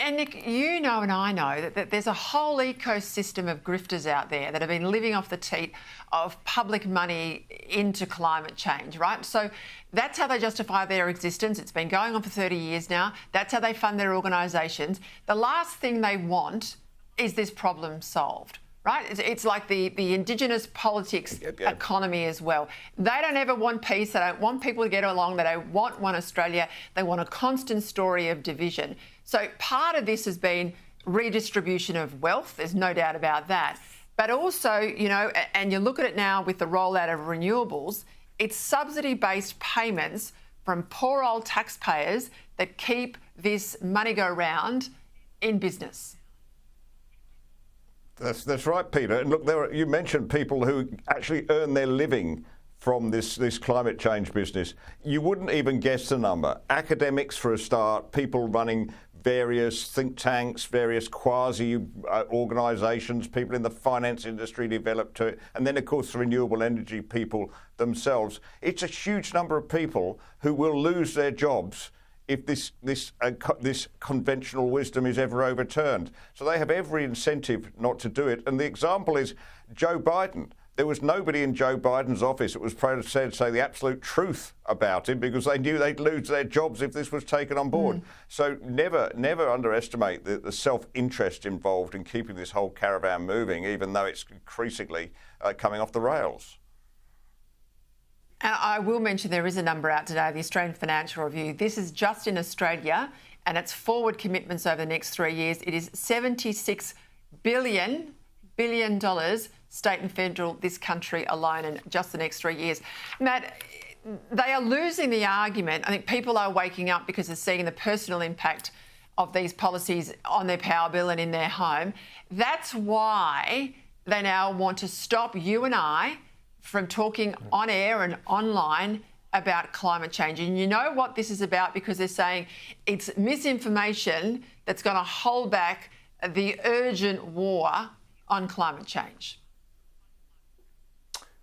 And Nick, you know and I know that there's a whole ecosystem of grifters out there that have been living off the teat of public money into climate change, right? So that's how they justify their existence. It's been going on for 30 years now. That's how they fund their organisations. The last thing they want is this problem solved. Right? It's like the Indigenous politics economy as well. They don't ever want peace. They don't want people to get along. They don't want one Australia. They want a constant story of division. So part of this has been redistribution of wealth. There's no doubt about that. But also, you know, and you look at it now with the rollout of renewables, it's subsidy-based payments from poor old taxpayers that keep this money go round in business. That's right, Peter. And look, you mentioned people who actually earn their living from this climate change business. You wouldn't even guess the number. Academics, for a start, people running various think tanks, various quasi-organisations, people in the finance industry developed to it, and then, of course, the renewable energy people themselves. It's a huge number of people who will lose their jobs if this conventional wisdom is ever overturned. So they have every incentive not to do it. And the example is Joe Biden. There was nobody in Joe Biden's office that was proud to say the absolute truth about him because they knew they'd lose their jobs if this was taken on board. So never underestimate the self-interest involved in keeping this whole caravan moving, even though it's increasingly coming off the rails. And I will mention there is a number out today, the Australian Financial Review. This is just in Australia, and its forward commitments over the next 3 years. It is $76 billion, state and federal, this country alone, in just the next 3 years. Matt, they are losing the argument. I think people are waking up because they're seeing the personal impact of these policies on their power bill and in their home. That's why they now want to stop you and I from talking on air and online about climate change. And you know what this is about, because they're saying it's misinformation that's going to hold back the urgent war on climate change.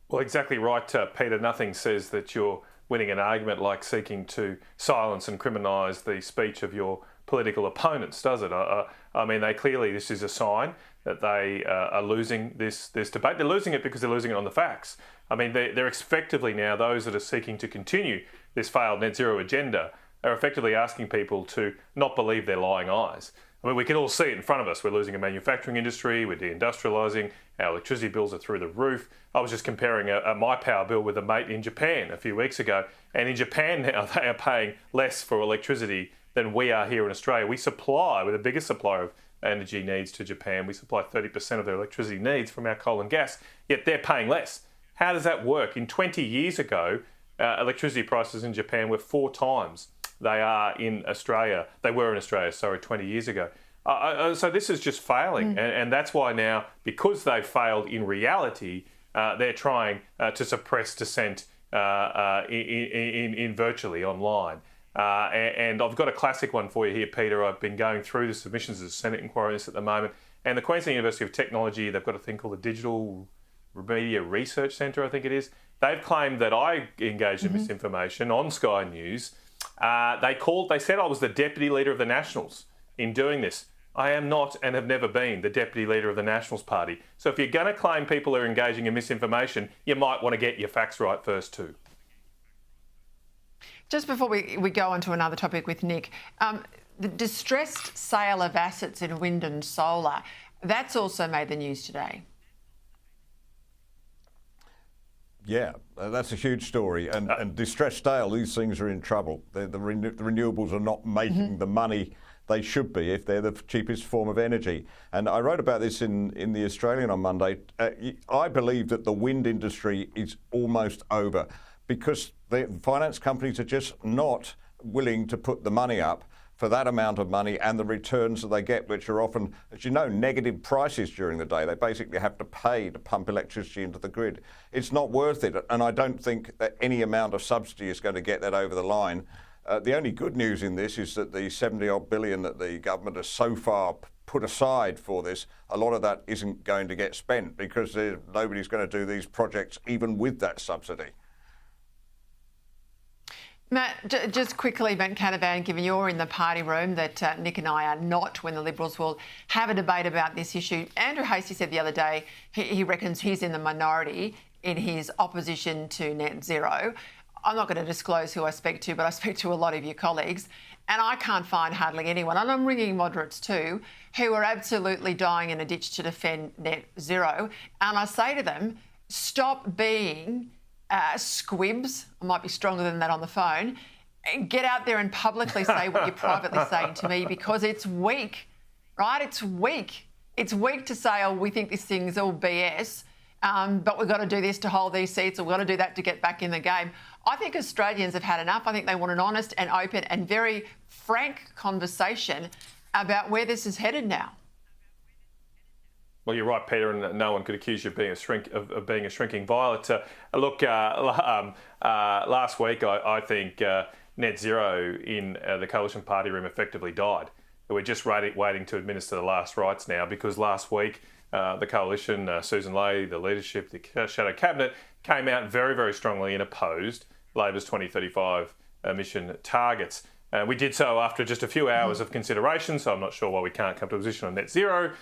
Well, exactly right, Peter. Nothing says that you're winning an argument like seeking to silence and criminalise the speech of your political opponents, does it? I mean, this is a sign that they are losing this debate. They're losing it because they're losing it on the facts. I mean, they're effectively now, those that are seeking to continue this failed net zero agenda are effectively asking people to not believe their lying eyes. I mean, we can all see it in front of us. We're losing a manufacturing industry, we're deindustrialising, our electricity bills are through the roof. I was just comparing my power bill with a mate in Japan a few weeks ago, and in Japan now they are paying less for electricity than we are here in Australia. We're the biggest supplier of energy needs to Japan. We supply 30% of their electricity needs from our coal and gas, yet they're paying less. How does that work? In 20 years ago, electricity prices in Japan were 4 times they were in Australia, 20 years ago. So this is just failing. And that's why now, because they've failed in reality, they're trying to suppress dissent in virtually online. And I've got a classic one for you here, Peter. I've been going through the submissions of the Senate inquiry on this at the moment. And the Queensland University of Technology, they've got a thing called the Digital Media Research Centre, I think it is. They've claimed that I engaged in misinformation on Sky News. They said I was the Deputy Leader of the Nationals in doing this. I am not and have never been the Deputy Leader of the Nationals Party. So if you're going to claim people are engaging in misinformation, you might want to get your facts right first too. Just before we go on to another topic with Nick, the distressed sale of assets in wind and solar, that's also made the news today. Yeah, that's a huge story. And distressed sale, these things are in trouble. The renewables are not making the money they should be if they're the cheapest form of energy. And I wrote about this in the Australian on Monday. I believe that the wind industry is almost over because the finance companies are just not willing to put the money up for that amount of money and the returns that they get, which are often, as you know, negative prices during the day. They basically have to pay to pump electricity into the grid. It's not worth it, and I don't think that any amount of subsidy is going to get that over the line. The only good news in this is that the 70-odd billion that the government has so far put aside for this, a lot of that isn't going to get spent because nobody's going to do these projects even with that subsidy. Matt, just quickly, Matt Caravan, given you're in the party room that Nick and I are not when the Liberals will have a debate about this issue. Andrew Hastie said the other day he reckons he's in the minority in his opposition to net zero. I'm not going to disclose who I speak to, but I speak to a lot of your colleagues, and I can't find hardly anyone, and I'm ringing moderates too, who are absolutely dying in a ditch to defend net zero. And I say to them, stop being squibs. I might be stronger than that on the phone. Get out there and publicly say what you're privately saying to me, because it's weak, right? It's weak. It's weak to say, oh, we think this thing's all BS, but we've got to do this to hold these seats, or we've got to do that to get back in the game. I think Australians have had enough. I think they want an honest and open and very frank conversation about where this is headed now. Well, you're right, Peter, and no one could accuse you of being a shrinking violet. Look, last week I think net zero in the coalition party room effectively died. We're just waiting to administer the last rites now, because last week the coalition, Susan Ley, the leadership, the shadow cabinet, came out very, very strongly and opposed Labor's 2035 emission targets. We did so after just a few hours of consideration, so I'm not sure why we can't come to a position on net zero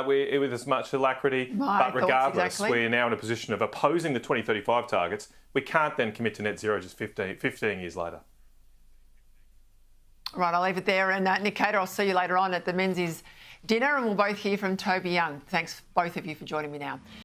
with as much alacrity. But regardless, exactly, we're now in a position of opposing the 2035 targets. We can't then commit to net zero just 15 years later. Right, I'll leave it there. And Nick Cater, I'll see you later on at the Menzies dinner, and we'll both hear from Toby Young. Thanks, both of you, for joining me now.